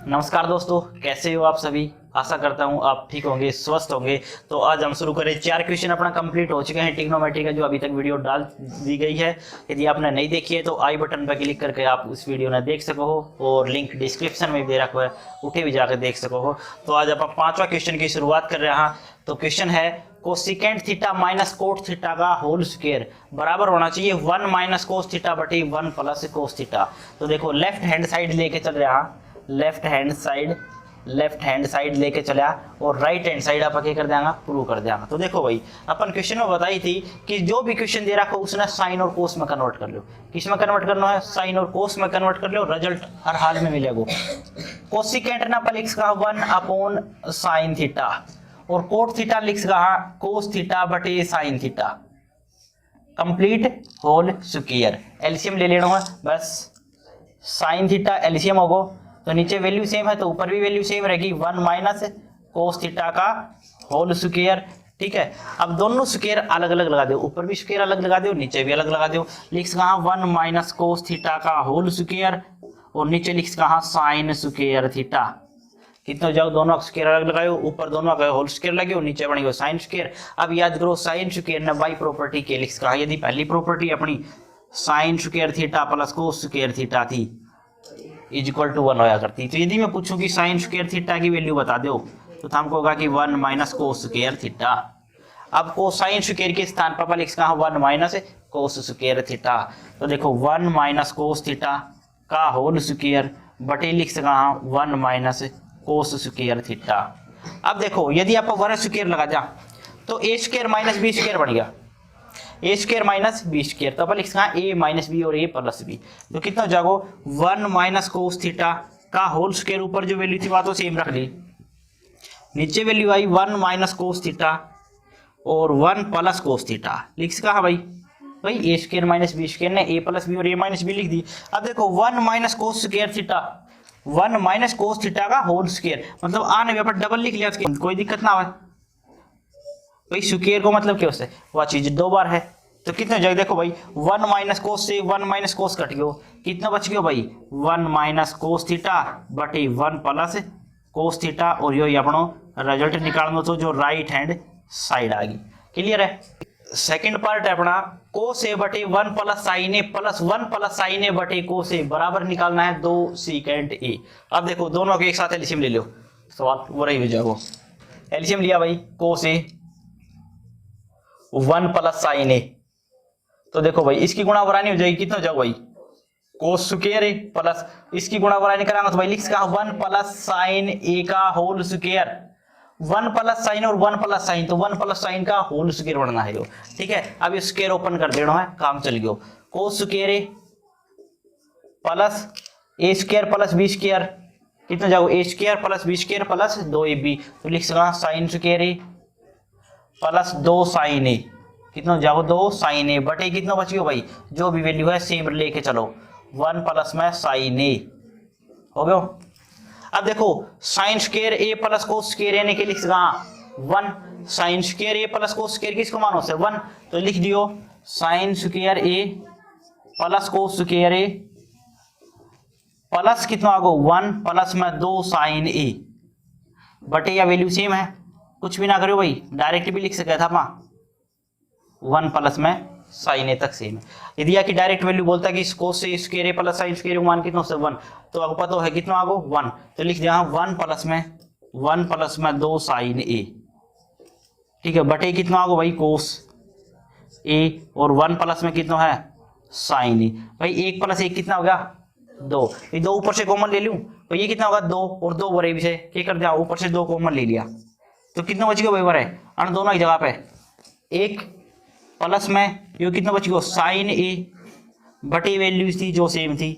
नमस्कार दोस्तों, कैसे हो आप सभी। आशा करता हूँ आप ठीक होंगे, स्वस्थ होंगे। तो आज हम शुरू करें। 4 क्वेश्चन अपना कंप्लीट हो चुके हैं ट्रिग्नोमेट्री का, जो अभी तक वीडियो डाल दी गई है। यदि आपने नहीं देखी है तो आई बटन पर क्लिक करके आप उस वीडियो ने देख सको हो, और लिंक डिस्क्रिप्शन में भी दे रखा है, उठे भी जाकर देख सको हो। तो आज आप 5वां क्वेश्चन की शुरुआत कर रहे हैं। तो क्वेश्चन है cosecant theta minus cot theta का होल स्क्वायर बराबर होना चाहिए 1 माइनस कोस थीटा बटे 1 प्लस कोस थीटा। तो देखो लेफ्ट हैंड साइड लेके चल रहा है, लेफ्ट हैंड साइड लेके चला, और राइट हैंड साइड आप क्या कर देंगे, प्रूव कर देंगे। तो देखो भाई, अपन क्वेश्चन में बताई थी कि जो भी क्वेश्चन दे रखा हो उसने साइन और कोस में कन्वर्ट कर लो। किस में कन्वर्ट करना है? साइन और कोस में कन्वर्ट कर लो, रिजल्ट हर हाल में मिलेगा। कोसिकेंट ना पर लिख का 1 अपॉन साइन थीटा, और कोट थीटा लिख का कोस थीटा बटे sine theta complete whole square. LCM ले लेना है बस। साइन थीटा एलसीएम होगा तो नीचे वैल्यू सेम है तो ऊपर भी वैल्यू सेम रहेगी, 1 माइनस कोस थीटा का होल स्क्वायर। ठीक है, अब दोनों स्क्वायर अलग अलग लगा दो, ऊपर भी स्क्वायर अलग लगा दो, नीचे भी अलग लगा दो। लिख कहा 1 माइनस कोस थीटा का होल स्क्वायर, और नीचे लिख कहा साइन स्क्वायर थीटा। कितने जाओ, दोनों स्क्वायर अलग लगाओ, ऊपर दोनों का होल स्क्वायर लगे, नीचे बनेगा साइन स्क्वायर। अब याद करो साइन स्क्वायर ने बाई प्रॉपर्टी के लिख कहा, यदि पहली प्रॉपर्टी अपनी sign square theta plus cos square theta थी इज इक्वल टू 1 होया करती। तो यदि मैं पूछूं कि साइन स्क्वायर थीटा की वैल्यू बता दो तो हमको होगा कि 1 माइनस कोस स्क्वायर थीटा। अब कोसाइन स्क्वायर के स्थान पर लिख कहा 1 माइनस कोस स्क्वायर थीटा। तो देखो 1 माइनस कोस थीटा का होल स्क्वायर बटे लिख कहा 1 माइनस कोस स्क्वायर थीटा। अब देखो यदि आप 1 स्क्वायर लगा जा तो ए स्क्वायर माइनस बी स्क्वायर बन गया, ए स्क्वायर माइनस बी स्क्वायर। तो अपन लिख सकते हैं ए माइनस बी और ए प्लस बी। तो कितना हो जाएगा 1 माइनस कोस थीटा का होल स्क्वायर, ऊपर जो वैल्यू थी वहां तो सेम रख ली, नीचे वैल्यू आई 1 माइनस कोस थीटा और 1 प्लस कोस थीटा। लिख सका है भाई ए स्क्वायर माइनस बी स्क्वायर ने ए प्लस बी और ए माइनस बी लिख दी। अब देखो 1 minus cos square theta, 1 minus cos theta का होल स्क्वायर, मतलब आने पे डबल लिख लिया, कोई दिक्कत ना हो भाई। स्क्वायर को मतलब क्या होता है, वह चीज 2 बार है। तो कितने हो जाएगा, देखो भाई 1 माइनस कोस से 1 माइनस कोस कट गयो, कितना बच गया भाई 1 माइनस कोस थीटा बटे 1 प्लस कोस थीटा, और यो अपनो रिजल्ट निकालना तो जो राइट हैंड साइड आ गई। क्लियर है। सेकंड पार्ट है अपना कोस ए बटे 1 plus sign A plus 1 plus sign ए बटे कोस ए बराबर निकालना है 2 सीकेंट ए। अब देखो दोनों के एक साथ एलसीएम ले लो, सवाल वो रही हो जाएगा। एलसीएम लिया भाई कोस ए 1 प्लस साइन ए, तो देखो भाई इसकी गुणा बरानी हो जाएगी, कितना हो जाएगा भाई कोस स्क्वायर ए प्लस इसकी गुणा बरानी करांगा तो भाई लिख का 1 प्लस साइन ए का होल स्क्वायर, 1 प्लस साइन और 1 प्लस साइन, तो 1 प्लस साइन का होल स्क्वायर बनना है। ठीक है, अब ये स्क्वायर ओपन कर देना है, काम चल गया। Cos square A plus A square plus B square, कितना जाओ A square plus B square plus 2ab। तो लिख सका sine square A plus 2 sine A, कितना जाओ 2 साइन ए बटे कितना बच गया भाई, जो भी वैल्यू है सेम लेके चलो, 1 प्लस में साइन ए हो गया। अब देखो sine square A plus cos square ए ने के लिख सका 1, sign square A plus cos square किसको मानो से 1, तो लिख दियो sign square A plus cos square A plus कितना आगो 1 प्लस में 2 साइन ए बटे, या वैल्यू सेम है, कुछ भी ना करो भाई, डायरेक्ट भी लिख सकता था अपना 1 प्लस में साइन ए तक सेम है। यदि आकी डायरेक्ट वैल्यू बोलता है कि कोस से square A plus sine square मान कितना से 1, तो आपको पता है कितना आगो 1, तो लिख दिया 1 प्लस में 2 साइन ए। ठीक है, बटे कितना आगो भाई कोस ए, और 1 प्लस में कितना है साइन ए। भाई 1 प्लस 1 कितना हो गया 2, ये 2 ऊपर से कॉमन ले लूं तो ये कितना होगा 2, और 2 बड़े भी से क्या कर दिया, ऊपर से 2 कॉमन ले लिया, तो कितना बच गया भाई बड़े अन दोनों की जगह पे 1 प्लस में ये कितना बच गया साइन ए बटी वैल्यू थी जो सेम थी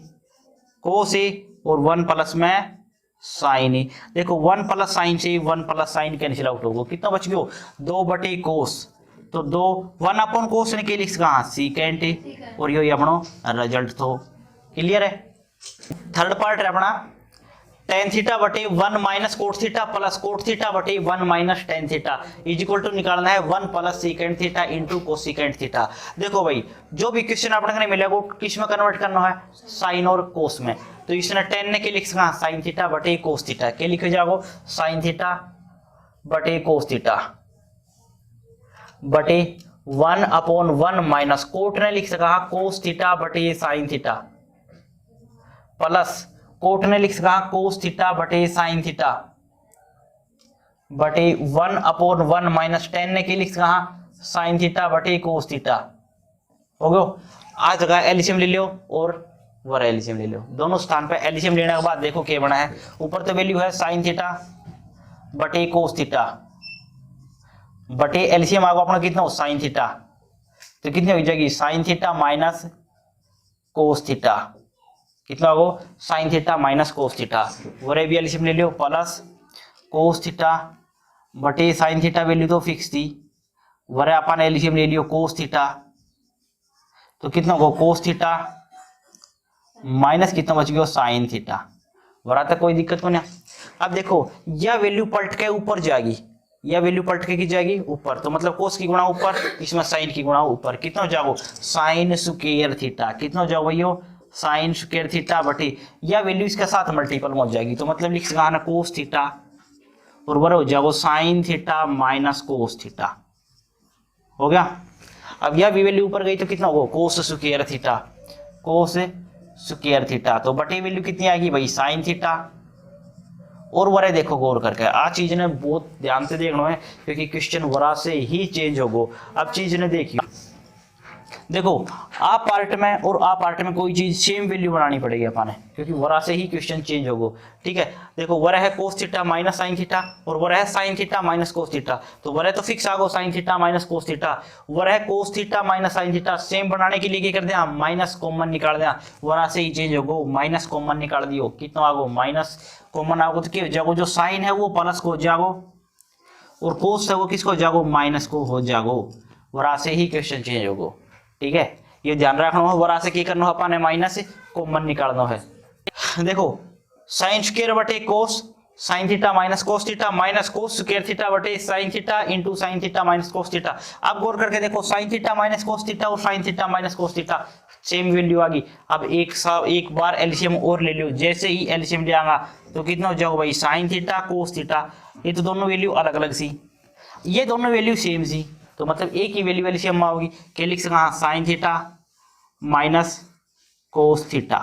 कोस ए, और 1 प्लस में साइन ए। देखो 1 प्लस साइन से 1 प्लस साइन कैंसिल आउट होगा, कितना बच गया 2 बटे कोस, तो 2 1 अपॉन कोस ने के लिख कहा सीकेंट ए, और यो अपनो रिजल्ट तो। क्लियर है। थर्ड पार्ट है अपना टेन थीटा बटे 1 minus cot theta plus cot theta बटे 1 minus tan theta is equal to निकालना है 1 plus secant theta into cosecant theta. देखो भाई जो भी क्वेश्चन आपने मिलेगा वो किस में कन्वर्ट करना है, साइन और कोस में। तो इसने 10 ने के लिख सका साइन थीटा बटे कोस थीटा के लिखे जाओ साइन थीटा बटे कोस थीटा बटे 1 अपॉन 1 माइनस कोट ने लिख सका कोस थीटा बटे साइन थीटा प्लस कोट ने लिख सका कोस थीटा बटे साइन थीटा बटे 1 अपॉन 1 माइनस 10 ने के लिख सका साइन थीटा बटे कोस थीटा। हो गया। आ जगह एलसीएम ले लो और वर एलसीएम ले लो, दोनों स्थान पे एलसीएम लेने के बाद देखो क्या बना है। ऊपर तो वैल्यू है साइन थीटा बटे कोस थीटा बटे एलसीएम आगे अपना कितना हो साइन थीटा, तो कितनी हो जाएगी sign theta minus cos theta, कितना हो sign theta minus cos theta. वरे भी एलसीएम ले लो प्लस कोस थीटा बटे साइन थीटा वैल्यू तो फिक्स थी, वरे अपन एलसीएम ले लियो कोस थीटा, तो कितना होगा कोस थीटा माइनस कितना बच गया साइन थीटा। वरा तक कोई दिक्कत को नहीं। अब देखो यह वैल्यू पलट के ऊपर जाएगी, यह वैल्यू पलट के की जाएगी ऊपर, तो मतलब कोस की गुणा ऊपर, इसमें साइन की गुणा ऊपर, कितना हो जाओ साइन स्क्वायर थीटा, कितना हो जाओ भैया साइन स्क्वायर थीटा बटे यह वैल्यू इसके साथ मल्टीपल हो जाएगी, तो मतलब लिख सकना कोस थीटा और बराबर हो जाओ sign theta minus cos theta. हो गया। अब यह भी वैल्यू ऊपर गई तो कितना होगा कोस स्क्वायर थीटा, कोस स्क्वायर थीटा, तो बटे वैल्यू कितनी आएगी भाई साइन थीटा। और वरे देखो गौर करके आ चीज ने बहुत ध्यान से देखना है क्योंकि क्वेश्चन वरा से ही चेंज होगो। अब चीज ने देखियो, देखो आ पार्ट में और आ पार्ट में कोई चीज सेम वैल्यू बनानी पड़ेगी अपने, क्योंकि वरा से ही क्वेश्चन चेंज होगो। ठीक है, देखो वरा है cos theta minus sine theta और वरा है sine theta minus cos theta, तो वरा तो फिक्स आ गो sine theta minus cos theta. वरा है cos theta minus sine theta, same बनाने के लिए क्या कर दिया माइनस कॉमन निकाल दिया, वरा से ही चेंज होगो, माइनस कॉमन निकाल दियो, कितना आगो माइनस कॉमन आगो, तो क्या हो जाओ जो साइन है वो प्लस को हो जाओ और कोस है वो किसको हो जाओ माइनस को हो जाओ, वरा से ही क्वेश्चन चेंज होगो। ठीक है, ये ध्यान रखना है, वरा से क्या करना है अपन माइनस कॉमन निकालना है। देखो साइन स्क्वायर बटे cos sine theta minus cos square theta बटे sine theta into sine theta minus cos theta. अब गौर करके देखो sine theta minus cos theta और sine theta minus cos theta same value आ गई। अब एक बार एलसीएम और ले लो, जैसे ही एलसीएम ले आऊंगा तो कितना हो जाओ भाई साइन थीटा कोस थीटा, ये तो दोनों वैल्यू अलग अलग सी, ये दोनों वैल्यू सेम सी, तो मतलब एक ही वैल्यू एलसीएम में होगी, क्या लिख सकता sign theta minus cos theta.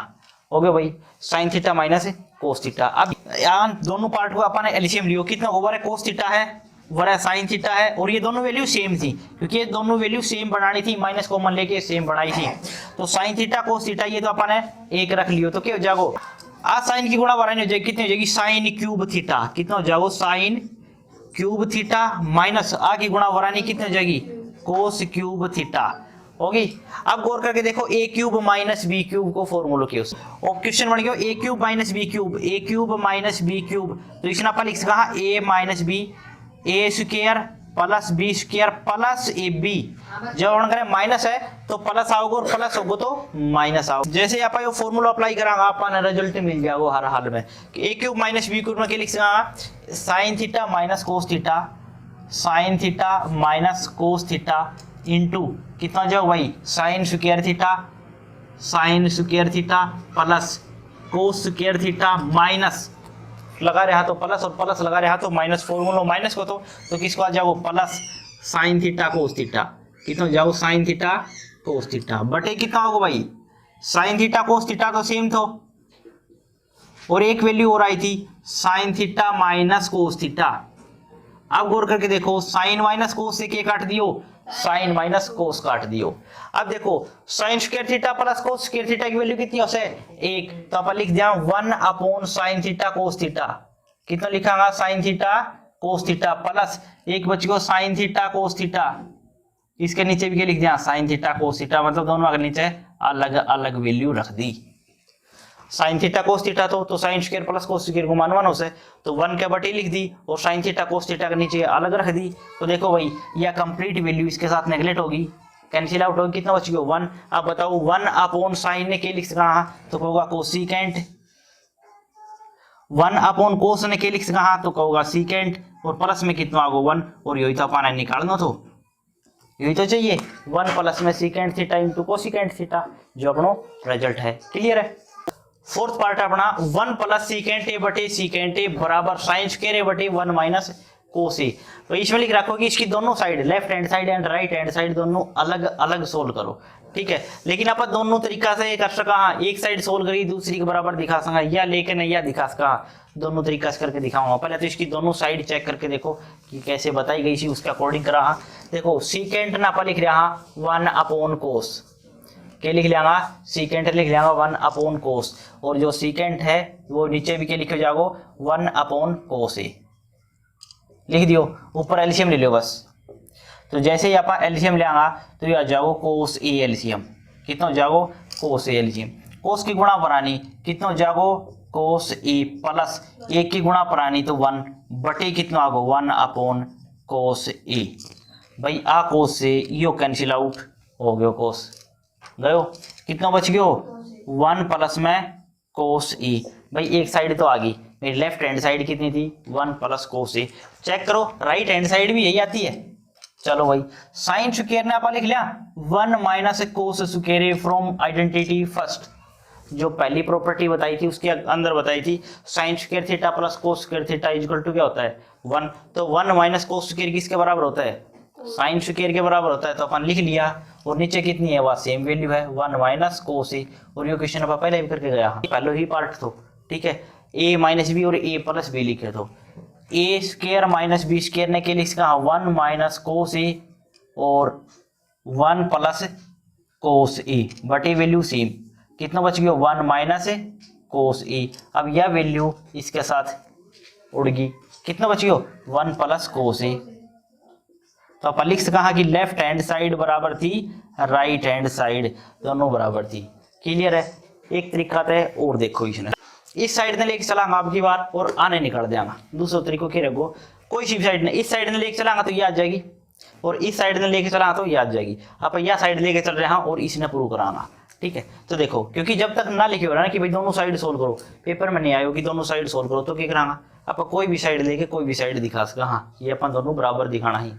हो गया भाई sign theta minus cos theta. अब यहाँ दोनों पार्ट को अपन एलसीएम लियो, कितना ओवर है कोस थीटा है वरा साइन थीटा है, और ये दोनों वैल्यू सेम थी क्योंकि ये दोनों वैल्यू सेम बनानी थी, माइनस कॉमन लेके सेम बनाई थी, तो साइन थीटा कोस थीटा ये तो अपन है एक रख लियो, तो क्या हो जाएगा आ साइन की गुणा वरा नहीं हो जाएगी, कितनी हो जाएगी साइन क्यूब थीटा, कितना हो जाएगा साइन क्यूब थीटा माइनस आ की गुणा वरा नहीं कितनी हो जाएगी कोस क्यूब थीटा होगी। अब गौर करके देखो A cube minus B cube को फॉर्मूला के उस और क्वेश्चन बन गया A cube minus B cube, A cube minus B cube, तो इसमें अपन लिख सका A minus B A square plus B square plus A B, जब ऑन करें माइनस है तो प्लस आओगे और प्लस होगा तो माइनस आओ, जैसे आप ये फॉर्मूला अप्लाई करांगा अपन रिजल्ट मिल जाएगा हर हाल में। ए क्यूब माइनस बी क्यूब में क्या लिख सका sign theta minus cos theta, sign theta minus cos theta into कितना जाओ भाई sine square theta plus cos square theta minus लगा रहा तो प्लस और प्लस लगा रहा तो माइनस, फॉर्मूला माइनस को तो किसको आ जाओ plus sign theta cos theta, कितना जाओ साइन थीटा कोस थीटा बटे कितना होगा भाई साइन थीटा कोस थीटा तो सेम तो, और एक वैल्यू और आई थी sign theta minus cos theta. अब गौर करके देखो साइन माइनस कोस से क्या काट दियो साइन माइनस कोस काट दियो। अब देखो sine square theta plus cos square theta की वैल्यू कितनी है एक, तो अपन लिख दिया 1 upon sine theta cos theta, कितना लिखांगा sine theta cos theta plus एक बच गया साइन थीटा कोस थीटा, इसके नीचे भी क्या लिख दिया साइन थीटा कोस थीटा, मतलब दोनों के नीचे अलग अलग वैल्यू रख दी। साइन थीटा कोस थीटा तो sine square plus cos square को मान 1 हो से तो 1 के बटे लिख दी और साइन थीटा कोस थीटा के नीचे अलग रख दी, तो देखो भाई यह कंप्लीट वैल्यू इसके साथ नेगलेक्ट होगी, कैंसिल आउट होगी, कितना बच गया 1। अब बताओ 1 अपॉन साइन ने क्या लिख सका तो होगा कोसिकेंट 1 अपॉन कोस ने के लिख कहा तो कहोगा सीकेंट, और प्लस में कितना आगो 1, और यही तो अपना निकालना, तो यही तो चाहिए 1 प्लस में secant theta into cosecant theta, जो अपनो रिजल्ट है। क्लियर है। फोर्थ पार्ट अपना 1 प्लस सीकेंट ए बटे सीकेंट ए बराबर साइन स्क्वायर ए बटे 1 माइनस कोस ए। तो इसमें लिख रखो कि इसकी दोनों side, left hand side and right hand side, दोनों अलग अलग सोल्व करो। ठीक है, लेकिन आप दोनों तरीका से कर सका, एक साइड सोल्व करी दूसरी के बराबर दिखा सका, या लेकिन या दिखा सका, दोनों तरीका से करके दिखाऊंगा। पहले तो इसकी दोनों साइड चेक करके देखो कि कैसे बताई गई थी, उसके अकॉर्डिंग करा। देखो सीकेंट ना पर लिख रहा 1 अपॉन कोस, के लिख लिया सीकेंट लिख लिया 1 अपॉन कोस, और जो सीकेंट है वो नीचे भी के लिखे जाओ 1 अपॉन कोस ए लिख दियो, ऊपर एलसीएम ले लो बस। तो जैसे ही आप एलसीएम ले आगा तो ये आ जाओ कोस ए एलसीएम, कितना हो जाओ कोस ए एलसीएम, कोस की गुणा बनानी कितना हो जाओ कोस ए प्लस 1 की गुणा बनानी तो 1 बटे कितना आगो 1 अपॉन कोस ए। भाई आ कोस से यो कैंसिल आउट हो गयो, कोस गयो, कितना बच गयो 1 प्लस में कोस ए। भाई एक साइड तो आ गई, मेरी लेफ्ट हैंड साइड कितनी थी 1 प्लस कोस ए। चेक करो राइट हैंड साइड भी यही आती है। चलो भाई साइन स्क्वायर ने आप लिख लिया 1 minus cos square from identity first, जो पहली प्रॉपर्टी बताई थी उसके अंदर बताई थी sine square theta plus cos square theta equal to क्या होता है 1। तो 1 माइनस कोस स्क्वायर किसके बराबर होता है, साइन स्क्वायर के बराबर होता है। तो अपन लिख लिया, और नीचे कितनी है वह सेम वैल्यू है 1 माइनस कोस ए, और ये क्वेश्चन अपन पहले भी करके गया, पहले ही पार्ट तो ठीक है। ए माइनस बी और ए प्लस बी लिखे, तो ए स्क्वायर माइनस बी स्क्वायर ने के लिख कहा 1 माइनस कोस ए और 1 plus cos A, but A value same, कितना बच गया 1 माइनस कोस ए। अब यह वैल्यू इसके साथ उड़ गई, कितना बच गया 1 प्लस कोस ए। तो अपन लिख कहा कि लेफ्ट हैंड साइड बराबर थी राइट हैंड साइड, दोनों बराबर थी। क्लियर है। एक तरीका है और देखो, इसने इस साइड ने लेके चलांगा आपकी बार और आने निकाल देंगे, दूसरे तरीकों के रखो, कोई सी साइड ने इस साइड ने लेके चलांगा तो ये आ जाएगी, और इस साइड ने लेके चलांगा तो ये आ जाएगी। आप यह साइड लेके चल रहे हैं और इसने प्रूव कराना। ठीक है, तो देखो क्योंकि जब तक ना लिखे हो रहा ना कि भाई दोनों साइड सोल्व करो, पेपर में नहीं आयो कि दोनों साइड सोल्व करो, तो क्या कराना आप कोई भी साइड लेके कोई भी साइड दिखा सका, हाँ ये अपन दोनों बराबर दिखाना ही।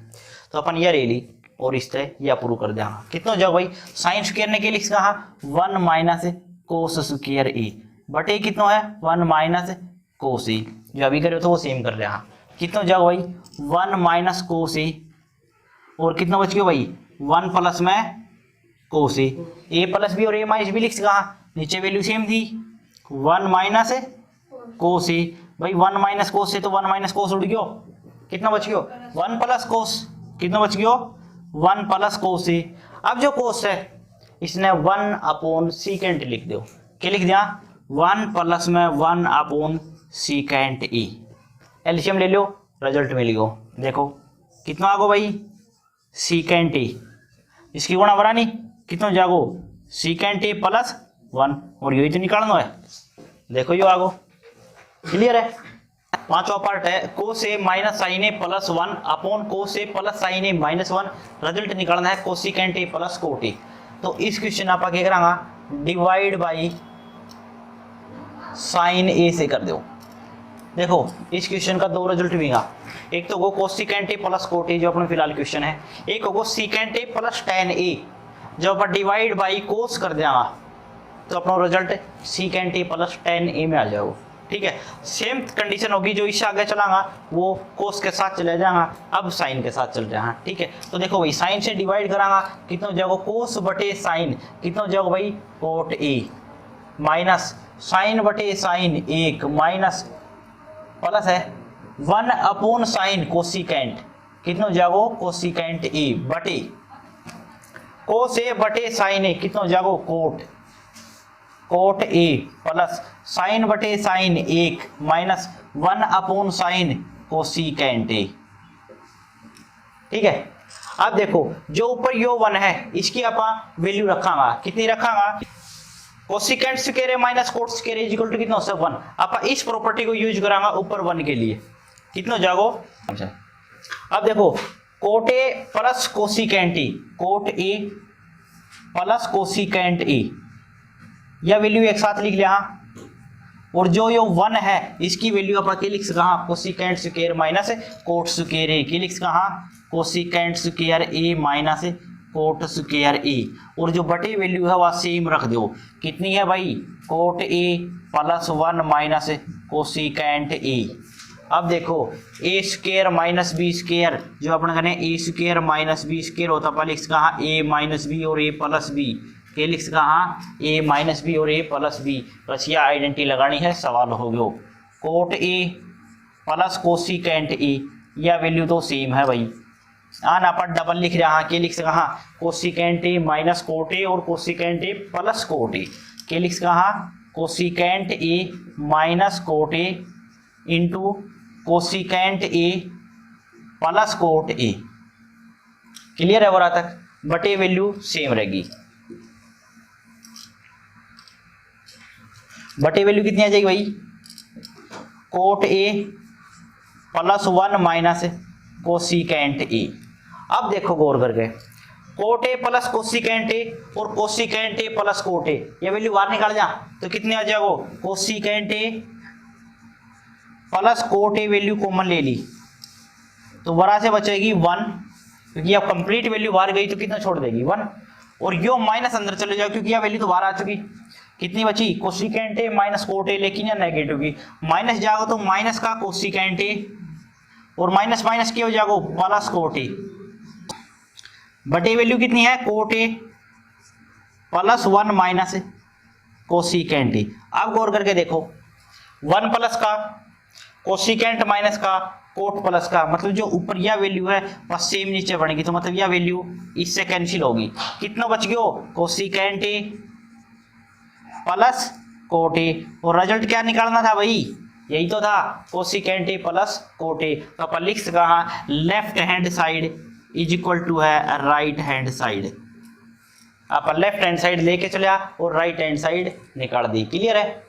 तो अपन यह ले ली और इस तरह यह प्रूव कर देंगे। कितना जाओ भाई साइन स्क्वायर ने के लिख कहा 1 minus cos square A, but A कितना है 1 माइनस कोस ए, जो अभी करे तो वो सेम कर रहे हैं। कितना जाओ भाई 1 माइनस कोस ए, और कितना बच गया भाई 1 प्लस में कोस ए प्लस बी और ए माइनस बी लिख कहा, नीचे वैल्यू सेम थी 1 माइनस कोस ए। भाई 1 माइनस कोस से तो 1 माइनस कोस उड़ गयो, कितना बच गयो 1 प्लस कोस, कितना बच गयो 1 प्लस कोस ए। अब जो कोस है इसने 1 अपॉन सीकेंट लिख दो, क्या लिख दिया 1 प्लस में 1 अपॉन सीकेंट ए। एलसीएम ले लो, रिजल्ट में लिखो, देखो कितना आगो भाई सीकेंट ए, इसकी गुणा बनानी कितना जागो सीकेंट ए प्लस 1, और यही तो निकालना है, देखो यो आगो। क्लियर है। पांचवा पार्ट है कोस ए minus sine A plus 1 upon cos A plus sign A minus 1, result निकालना है cosecant A plus cot A. तो इस क्वेश्चन आप क्या करांगा डिवाइड बाई साइन ए से कर दो। देखो इस क्वेश्चन का दो रिजल्ट भी है, एक तो वो cosecant A plus cot A जो अपने फिलहाल क्वेश्चन है, एक होगा secant A plus tan A, जब अपन डिवाइड बाई कोस कर देगा तो अपना result secant A plus tan A में आ जाएगा। ठीक है, सेम कंडीशन होगी जो इससे आगे चलांगा वो कोस के साथ चले जाएगा, अब साइन के साथ चल जाएगा। ठीक है, तो देखो भाई साइन से डिवाइड करांगा कितना हो जाएगा कोस बटे साइन, कितना हो जाएगा भाई कोट ए, माइनस साइन बटे साइन 1 माइनस प्लस है 1 अपॉन साइन कोसिकेंट, कितना हो जाएगा कोसिकेंट ए बटे कोस ए बटे साइन ए, कितना हो जाएगा cot cot A plus sine बटे sine 1 minus 1 upon sine cosecant A. ठीक है, अब देखो जो ऊपर यो 1 है इसकी आप वैल्यू रखांगा, कितनी रखांगा cosecant square minus cot square equal to कितना हो 1। आप इस प्रॉपर्टी को यूज करांगा ऊपर 1 के लिए, कितना हो जाएगा। अब देखो coat A plus cosecant A, coat A plus cosecant ए, यह वैल्यू एक साथ लिख लिया और जो यो 1 है इसकी वैल्यू आप के लिख कहाँ cosecant square minus cot square A की लिख कहाँ cosecant square A minus cot square A, और जो बटे वैल्यू है वह सेम रख दो। कितनी है भाई cot A plus 1 minus cosecant A. अब देखो ए स्क्वायर माइनस बी स्क्वायर जो अपने कहने ए स्क्वायर माइनस बी स्क्वायर होता पर लिख कहाँ ए माइनस बी और ए प्लस बी के लिख कहाँ ए माइनस बी और ए प्लस बी। बस यह आइडेंटिटी लगानी है, सवाल हो गयो। कोट ए प्लस कोसिकेंट ए यह वैल्यू तो सेम है भाई, आना पर डबल लिख रहा है के लिख कहाँ cosecant A minus cot A और cosecant A plus cot A के लिख कहाँ cosecant A minus cot A into cosecant A plus cot A. Clear है वो रहा तक, बटे वैल्यू सेम रहेगी। बटे वैल्यू कितनी आ जाएगी भाई cot A plus 1 minus cosecant A. अब देखो गौर करके cot A plus cosecant A और cosecant A plus cot A ये वैल्यू बाहर निकाल जा तो कितनी आ जाएगा cosecant A plus cot A value common ले ली तो बड़ा से बचेगी 1, क्योंकि अब कंप्लीट वैल्यू बाहर गई तो कितना छोड़ देगी 1, और यो माइनस अंदर चले जाओ क्योंकि यह वैल्यू तो बाहर आ चुकी। कितनी बची कोसिकेंट ए माइनस कोट ए, लेकिन यह नेगेटिव की माइनस जाओ तो माइनस का कोसिकेंट ए और माइनस माइनस क्या हो जाएगा प्लस कोट ए। बटे वैल्यू कितनी है coat A plus 1 minus cosecant A. अब गौर करके देखो 1 प्लस का कोसिकेंट माइनस का कोट प्लस का, मतलब जो ऊपर यह वैल्यू है वह सेम नीचे बनेगी, तो मतलब यह वैल्यू इससे कैंसिल होगी। कितना बच गया cosecant A plus cot A, और रिजल्ट क्या निकालना था भाई यही तो था cosecant A plus cot A. तो अपन लिख कहाँ left hand side is equal to है राइट हैंड साइड। अपन लेफ्ट हैंड साइड लेके चला और राइट हैंड साइड निकाल दी। क्लियर है।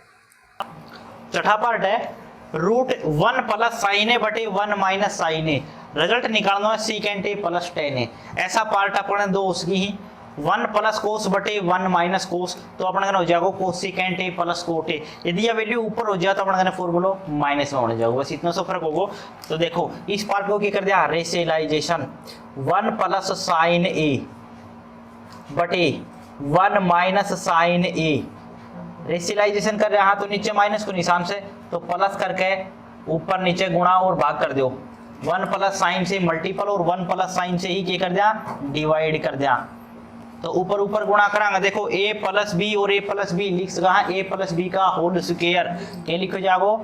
चौथा पार्ट है रूट 1 प्लस साइन ए बटे 1 माइनस साइन ए। रिजल्ट निकालना है सीकेंट ए प्लस टेन ए। ऐसा पार्ट अपने दो उसकी ही 1 प्लस कोस बटे 1 माइनस कोस, तो अपने हो जाएगा कोसिकेंट ए प्लस कोट ए। यदि यह वैल्यू ऊपर हो जाए तो अपने फॉर्मूला माइनस में होने जाएगा, बस इतना सा फर्क होगा। तो देखो इस पार्ट को क्या कर दिया रेशियलाइजेशन 1 प्लस साइन ए बटे 1 माइनस साइन ए। रेशियलाइजेशन कर रहा तो नीचे माइनस को निशान से तो प्लस करके ऊपर नीचे गुणा और भाग कर दो। 1 प्लस साइन से मल्टीपल और 1 प्लस साइन से ही क्या कर दिया डिवाइड कर दिया, तो ऊपर ऊपर गुणा करांगे। देखो a प्लस बी और a प्लस बी लिख सका a प्लस बी का होल स्क्वायर क्या लिखो जागो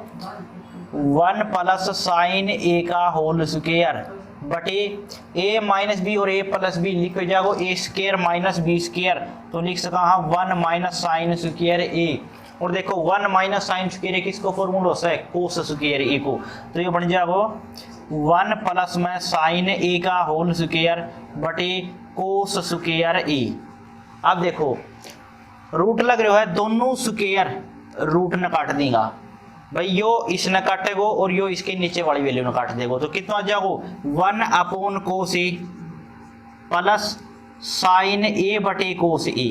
1 प्लस साइन a का होल स्क्वायर बटे a माइनस बी और a प्लस बी लिखो जागो a square minus B square, तो लिख सका 1 माइनस साइन स्क्वायर a। और देखो 1 माइनस साइन स्क्वायर ए किसको फॉर्मूला है कोस स्क्वायर ए को, तो ये बन जाएगा 1 प्लस में साइन ए का होल स्क्वायर बटे कोस स्क्वायर ए। अब देखो रूट लग रहा है दोनों स्क्वायर रूट न काट देगा भाई, यो इसने काटेगो और यो इसके नीचे वाली वैल्यू ने काट देगो, तो कितना आ जाएगा 1 upon cos A plus sign ए बटे कोस ए।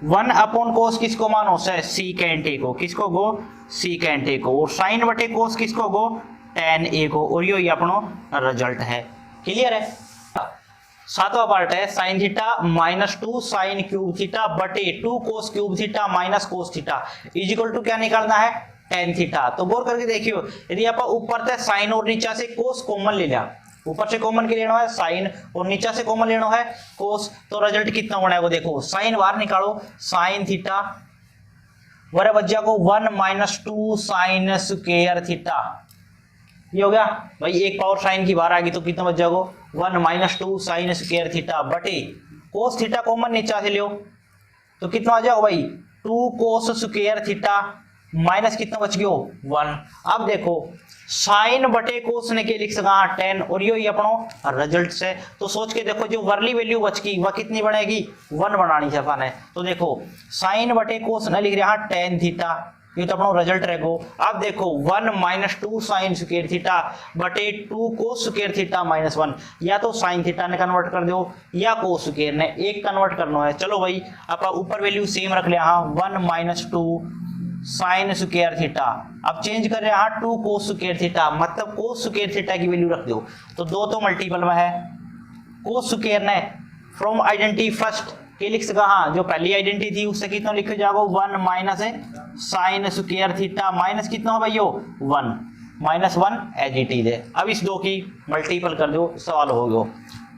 1 अपॉन कोस किसको मानो है सीकेंट ए को, किसको गो सीकेंट ए को, और साइन बटे कोस किसको गो टेन ए को, और यो अपना रिजल्ट है। क्लियर है। सातवां पार्ट है sine theta minus 2 sine cube theta बटे 2 cos cube theta minus cos theta is equal to क्या निकालना है टेन थीटा। तो गौर करके देखियो यदि आप ऊपर से साइन और नीचे से कोस कॉमन ले लिया, ऊपर से कॉमन के लेना है साइन और नीचे से कॉमन लेना है कोस, तो रिजल्ट कितना बनेगा देखो साइन बाहर निकालो साइन थीटा बराबर बच जाएगा 1 माइनस 2 साइन स्क्वायर थीटा। ये हो गया भाई, एक पावर साइन की बाहर आ गई तो कितना बच जाएगा 1 माइनस 2 साइन स्क्वायर थीटा बटे कोस थीटा कॉमन नीचे से लियो तो कितना आ जाएगा भाई 2 कोस स्क्वायर थीटा माइनस कितना बच गयो 1। अब देखो साइन बटे कोस ने के लिख सका 10 और यो अपनो रिजल्ट से, तो सोच के देखो जो वर्ली वैल्यू बच गई वह कितनी बनेगी 1 बनानी है अपन है। तो देखो साइन बटे कोस ने लिख रहा 10 थीटा, ये तो अपना रिजल्ट रहेगो। अब देखो 1 माइनस 2 साइन स्क्वायर थीटा बटे 2 कोस स्क्वायर थीटा माइनस 1, या तो साइन थीटा ने कन्वर्ट कर दो या कोस स्क्वायर ने, एक कन्वर्ट करना है। चलो भाई आप ऊपर वैल्यू सेम रख लिया, हाँ 1 माइनस 2 साइन स्क्वायर थीटा। अब चेंज कर रहे हैं यहाँ 2 कोस स्क्वायर थीटा, मतलब कोस स्क्वायर थीटा की वैल्यू रख दो तो 2 तो मल्टीपल में है, कोस स्क्वायर ने फ्रॉम आइडेंटिटी फर्स्ट के लिख सका, हाँ जो पहली आइडेंटिटी थी उससे कितना लिखे जाओ 1 minus sign square theta minus कितना हो भाइयों 1 माइनस 1 एज इट इज है। अब इस 2 की मल्टीपल कर दो, सवाल हो गया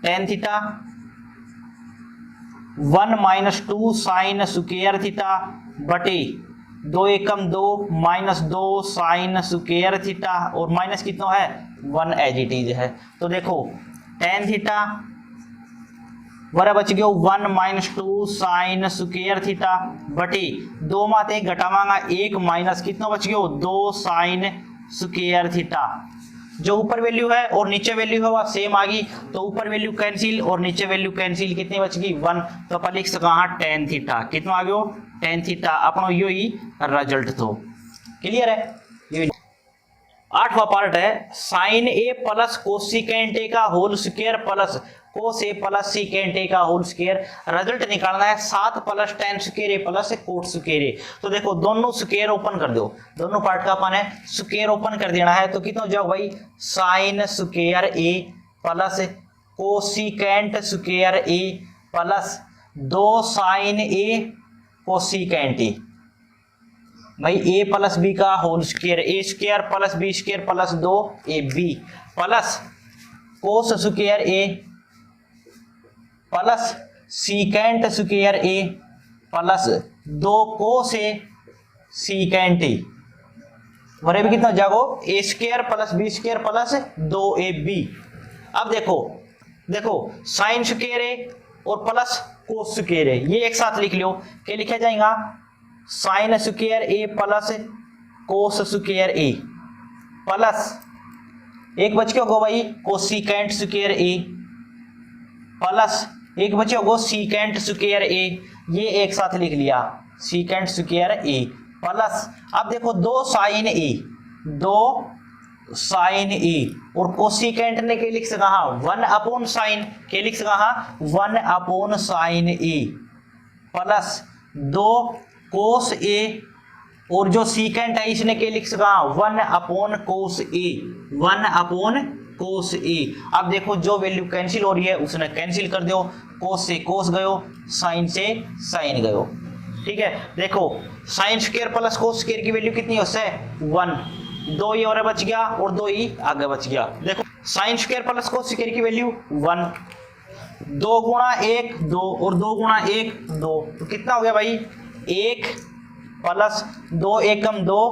tan theta 1 minus 2 sign square theta बटे 2 एकम 2 माइनस 2 साइन स्क्वायर थीटा और माइनस कितना है 1 एज इट इज है। तो देखो टेन थीटा बराबर बच गया 1 माइनस 2 साइन स्क्वायर थीटा बटे 2 माते घटावांगा 1 माइनस कितना बच गया 2 साइन स्क्वायर थीटा। जो ऊपर वैल्यू है और नीचे वैल्यू है वह सेम आ गई, तो ऊपर वैल्यू कैंसिल और नीचे वैल्यू कैंसिल, कितनी बच गई 1, तो अपन लिख सका हाँ टेन थीटा कितना आ गया टेन थीटा। अपना यो ही रिजल्ट तो क्लियर है। 8वां पार्ट है sine A plus cosecant A का whole square plus cos A plus secant A का होल स्क्वायर। रिजल्ट निकालना है 7 plus tan square A plus cot square A. तो देखो दोनों स्क्वायर ओपन कर दो, दोनों पार्ट का अपन है स्क्वायर ओपन कर देना है, तो कितना हो जाओ भाई sine square A plus cosecant square A plus 2 sine A cosecant A, भाई ए प्लस बी का whole square A square plus B square plus 2 A B plus cos square A plus secant square A plus 2 cos A secant A बराबर कितना हो जाएगा A square plus B square plus 2 A B. अब देखो देखो sine square A और plus cos square ए ये एक साथ लिख लो, क्या लिखा जाएगा sign square A plus cos square A plus एक बच के होगा भाई कोसिकेंट स्क्वायर ए प्लस एक बचे होगा सीकेंट स्क्वायर ए, ये एक साथ लिख लिया सीकेंट स्क्वायर ए प्लस अब देखो 2 साइन ए 2 साइन ए और कोसिकेंट ने क्या लिख सका 1 अपॉन साइन, क्या लिख सका 1 upon sign A plus 2 cos ए और जो सीकेंट है इसने क्या लिख सका 1 अपॉन कोस ए 1 अपॉन कोस ए। अब देखो जो वैल्यू कैंसिल हो रही है उसने कैंसिल कर दो, कोस से कोस गयो साइन से साइन गयो, ठीक है। देखो sine square plus cos square की वैल्यू कितनी है उससे 1, 2 ही और बच गया और 2 ही आगे बच गया। देखो sine square plus cos square की वैल्यू 1, 2 गुणा 1 2 और 2 गुणा 1 2, तो कितना हो गया भाई 1 प्लस 2 एकम 2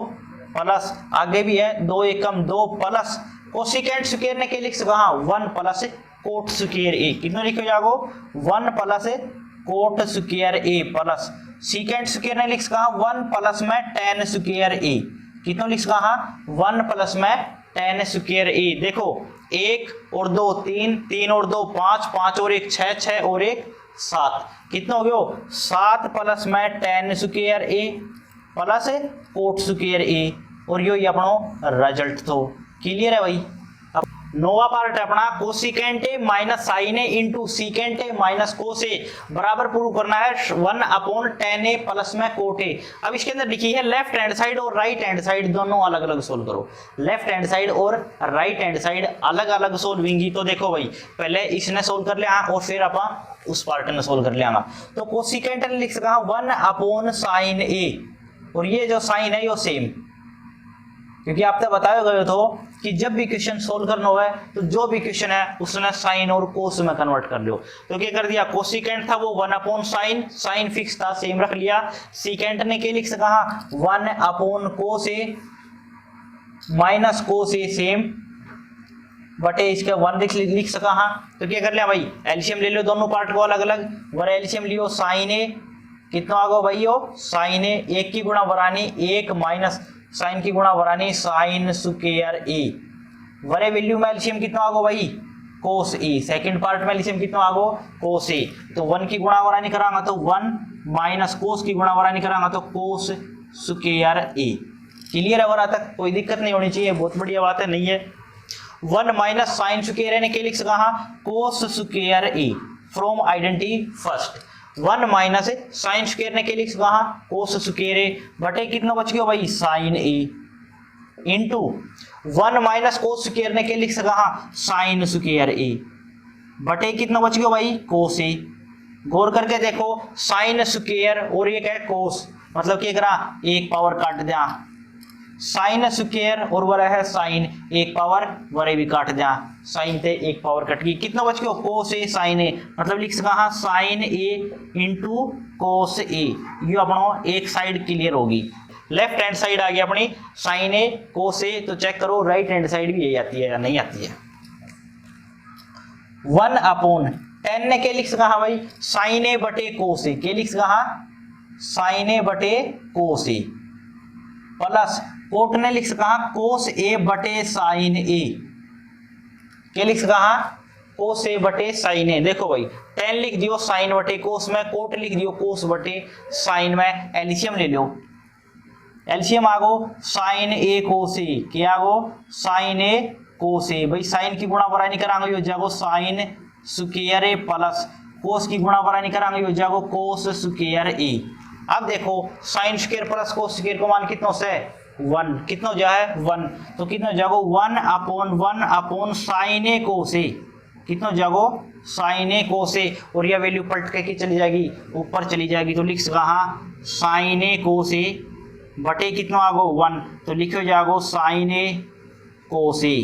प्लस आगे भी है 2 एकम 2 प्लस कोसिकेंट स्क्वायर ने क्या लिख सका 1 प्लस कोट स्क्वायर ए, कितना लिखो जाओ 1 plus cot square A plus secant square ने लिख सका 1 प्लस में टेन स्क्वायर ए, कितना लिख सका 1 प्लस में टेन स्क्वायर ए। देखो 1 और 2 3, 3 और 2 5, 5 और 1 6, 6 और 1 7, कितना हो गया 7 प्लस में ten square A plus cot square A, और यो अपना रिजल्ट तो क्लियर है भाई। अब 9वां पार्ट है अपना cosecant A minus sine A into secant A minus cos A बराबर प्रूव करना है 1 अपॉन टेन ए प्लस में कोट ए। अब इसके अंदर लिखी है लेफ्ट हैंड साइड और राइट हैंड साइड दोनों अलग अलग सोल्व करो, लेफ्ट हैंड साइड और राइट हैंड साइड अलग अलग सोल्व होंगी। तो देखो भाई पहले इसने सोल्व कर लिया और फिर अपन उस पार्ट ने सोल्व कर लिया। तो कोसिकेंट ने लिख सका 1 अपॉन साइन ए, और ये जो साइन है यो सेम, क्योंकि आपने बताया गया तो कि जब भी क्वेश्चन सोल्व करना हो है तो जो भी क्वेश्चन है उसने साइन और कोस में कन्वर्ट कर लो। तो क्या कर दिया कोसिकेंट था वो 1 अपॉन साइन, साइन फिक्स था सेम रख लिया। सीकेंट ने क्या लिख सका 1 अपॉन कोस ए माइनस कोस ए सेम बटे इसके 1 लिख सका। तो क्या कर लिया भाई एलसीएम ले लो दोनों पार्ट को अलग अलग, वर एलसीएम लियो साइन ए कितना आ गया भाई हो साइन ए, 1 की गुणा बरानी 1 माइनस साइन की गुणा बरानी साइन स्क्वायर ए, वरे वैल्यू में एलसीएम कितना आ गया भाई कोस ए, सेकंड पार्ट में एलसीएम कितना आ गया कोस ए। तो 1 की गुणा बरानी करांगा तो 1 माइनस कोस की गुणा बरानी करांगा तो कोस स्क्वायर ए। क्लियर है और तक कोई दिक्कत नहीं होनी चाहिए, बहुत बढ़िया बात है। नहीं है 1 माइनस साइन स्क्वायर ए ने क्या लिख सका कोस square A from identity first. 1 minus sine square ने के लिख कहा कोस स्क्वायर ए बटे कितना बच गया भाई sign A into 1 minus cos square ने के लिख कहा साइन स्क्वायर ए बटे कितना बच गया भाई कोस ए। गौर करके देखो साइन स्क्वायर और ये क्या है कोस, मतलब क्या करा एक पावर काट दिया साइन स्क्वायर और वह है साइन एक पावर वरे भी काट दिया साइन थे एक पावर कट गई कितना बच गया कोस ए साइन ए, मतलब लिख सका साइन ए इंटू कोस ए। ये अपना एक साइड क्लियर होगी, लेफ्ट हैंड साइड आ गई अपनी साइन ए कोस ए। तो चेक करो राइट हैंड साइड भी यही आती है या नहीं आती है। 1 अपॉन 10 ने क्या लिख सका भाई साइन ए बटे कोस ए, क्या लिख सका साइन ए बटे कोस ए प्लस कोट ने लिख सका कोस ए बटे साइन ए, क्या लिख सका कोस ए बटे साइन ए। देखो भाई 10 लिख दियो साइन बटे कोस में, कोट लिख दियो कोस बटे साइन में, एलसीएम ले लो, एलसीएम आगो साइन ए कोस ए, क्या आगो साइन ए कोस ए। भाई साइन की गुणा बराई नहीं करांगे हो जागो sign square A plus cos की गुणा बराई नहीं करांगे हो जागो कोस स्क्वायर ए। अब देखो sine square plus cos square को मान कितना से 1, कितना हो जाए 1, तो कितना हो जाएगा 1 अपॉन साइन ए कोस ए, कितना हो जाएगा साइन ए कोस ए। और यह वैल्यू पलट के चली जाएगी ऊपर चली जाएगी, तो लिख सका साइन ए कोस ए बटे कितना आगो 1, तो लिखो जाएगा साइन ए कोस ए।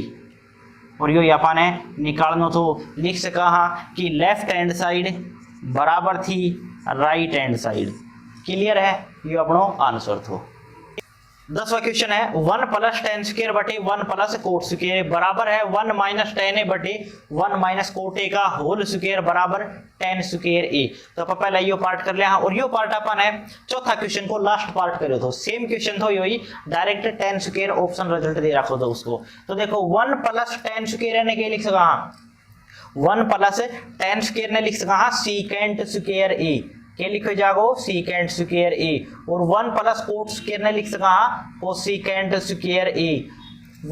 और यो अपन है निकालना, तो लिख सका कि लेफ्ट हैंड साइड बराबर थी राइट हैंड साइड। क्लियर है, ये अपनो आंसर थो। 10वां क्वेश्चन है 1 प्लस टेन स्क्वायर बटे 1 प्लस कोट स्क्वायर बराबर है 1 माइनस टेन ए बटे 1 माइनस कोट ए का होल स्क्वायर बराबर 10 स्क्वायर ए। तो अपन पहले यो पार्ट कर लिया और यो पार्ट अपन है चौथा क्वेश्चन को लास्ट पार्ट करे तो सेम क्वेश्चन तो यही डायरेक्ट 10 स्क्वायर ऑप्शन रिजल्ट दे रखो तो उसको। तो देखो 1 प्लस 10 स्क्वायर ने क्या लिख सका 1 प्लस 10 स्क्वायर ने लिख सका सीकेंट स्क्वायर ए, क्या लिखो जागो सीकेंट स्क्वायर ए। और 1 प्लस कोट स्क्वायर ने लिख सका कोसिकेंट स्क्वायर ए।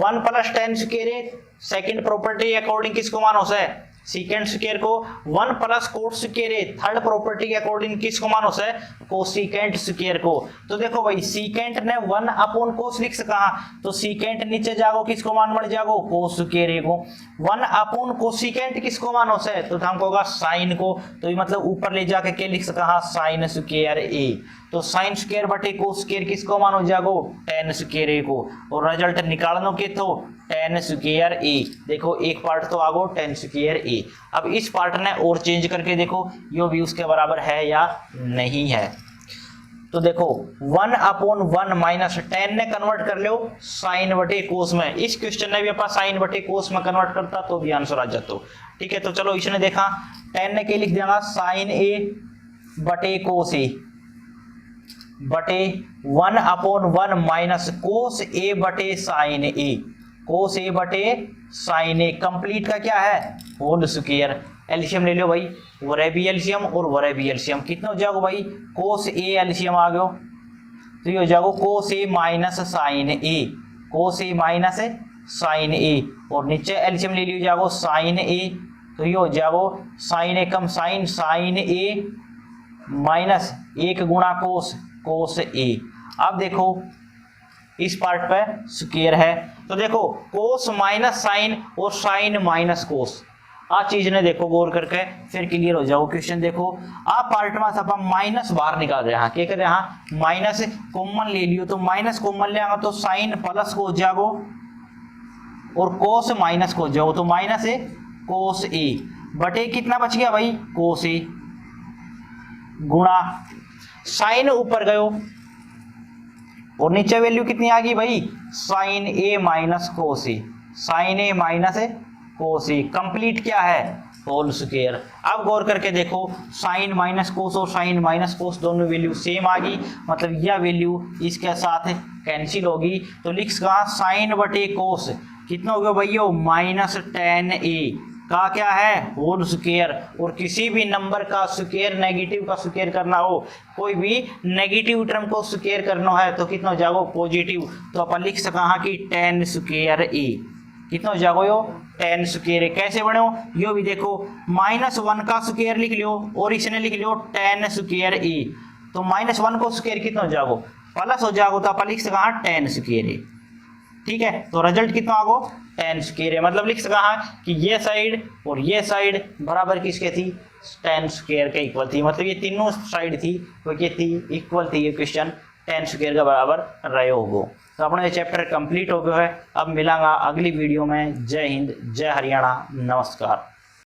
1 प्लस 10 स्क्वायर ए सेकंड प्रॉपर्टी अकॉर्डिंग किसको मानो से सीकेंट स्क्वायर को, 1 प्लस कोट स्क्वायर ए थर्ड प्रॉपर्टी के अकॉर्डिंग किसको मानो से कोसिकेंट स्क्वायर को। तो देखो भाई सीकेंट ने 1 अपॉन कोस लिख सका, तो सीकेंट नीचे जागो किसको मान बन जागो कोस स्क्वायर ए को। 1 अपॉन कोसिकेंट किसको मानो से, तो हमको होगा साइन को, तो ये मतलब ऊपर ले जाके क्या लिख सका साइन स्क्वायर ए। तो साइन स्क्वायर बटे कोस स्क्वायर किसको मानो जागो 10 स्क्वायर ए को। और रिजल्ट निकालनो के तो 10 स्क्वायर ए। देखो एक पार्ट तो आगो 10 स्क्वायर ए। अब इस पार्ट ने और चेंज करके देखो यो भी उसके बराबर है या नहीं है। तो देखो 1 अपॉन 1 माइनस 10 ने कन्वर्ट कर लो साइन बटे कोस में। इस क्वेश्चन ने भी अपन साइन बटे कोस में कन्वर्ट करता तो भी आंसर आ जाता। ठीक है, तो चलो इसने देखा 10 ने क्या लिख दिया साइन ए बटे कोस ए बटे 1 अपॉन 1 माइनस कोस ए बटे साइन ए, कोस ए बटे साइन ए कंप्लीट का क्या है होल स्क्वायर। एलसीएम ले लो भाई, वरे भी एलसीएम और वरे भी एलसीएम, कितना हो जाएगा भाई कोस ए एलसीएम आ गयो, तो ये हो जाएगा कोस ए माइनस साइन ए, कोस ए माइनस साइन ए। और नीचे एलसीएम ले लियो जाएगा साइन ए, तो ये हो जाएगा साइन ए कम साइन, साइन ए माइनस 1 गुणा कोस, कोस ए। अब देखो इस पार्ट पे स्क्वायर है, तो देखो कोस माइनस साइन और साइन माइनस कोस, आ चीज ने देखो गौर करके फिर क्लियर हो जाओ क्वेश्चन। देखो आ पार्ट में सब माइनस बाहर निकाल रहे हैं, क्या कर रहे हैं माइनस कॉमन ले लियो, तो माइनस कॉमन ले आएगा तो साइन प्लस को हो जाओ और कोस माइनस को हो जाओ, तो माइनस है कोस ए बटे कितना बच गया भाई कोस ए गुणा साइन ऊपर गयो और नीचे वैल्यू कितनी आ गई भाई साइन ए माइनस कोस ए, साइन ए माइनस कोस ए कंप्लीट क्या है होल स्क्वायर। अब गौर करके देखो साइन माइनस कोस और साइन माइनस कोस दोनों वैल्यू सेम आ गई, मतलब यह वैल्यू इसके साथ कैंसिल होगी। तो लिख सका साइन बटे कोस कितना हो गया भैया माइनस 10a का क्या है होल स्क्वायर। और किसी भी नंबर का स्क्वायर नेगेटिव का स्क्वायर करना हो, कोई भी नेगेटिव टर्म को स्क्वायर करना है तो कितना हो जाएगा पॉजिटिव, तो अपन लिख सका कि 10 स्क्वायर ए, कितना हो जाएगा यो 10 स्क्वायर। कैसे बने हो यो भी देखो, -1 का स्क्वायर लिख लियो और इसने लिख लियो 10 स्क्वायर ए, तो -1 को स्क्वायर कितना हो जाएगा प्लस हो जाएगा, तो अपन लिख सका 10 स्क्वायर ए। ठीक है, तो रिजल्ट कितना आगो 10 स्क्वायर है, मतलब लिख सका कि ये साइड और ये साइड बराबर किसके थी 10 स्क्वायर के इक्वल थी, मतलब ये तीनों साइड थी वो क्या थी इक्वल थी, ये क्वेश्चन 10 स्क्वायर का बराबर रहे होगो। तो अपना ये चैप्टर कंप्लीट हो गया है। अब मिलांगा अगली वीडियो में। जय हिंद, जय हरियाणा, नमस्कार।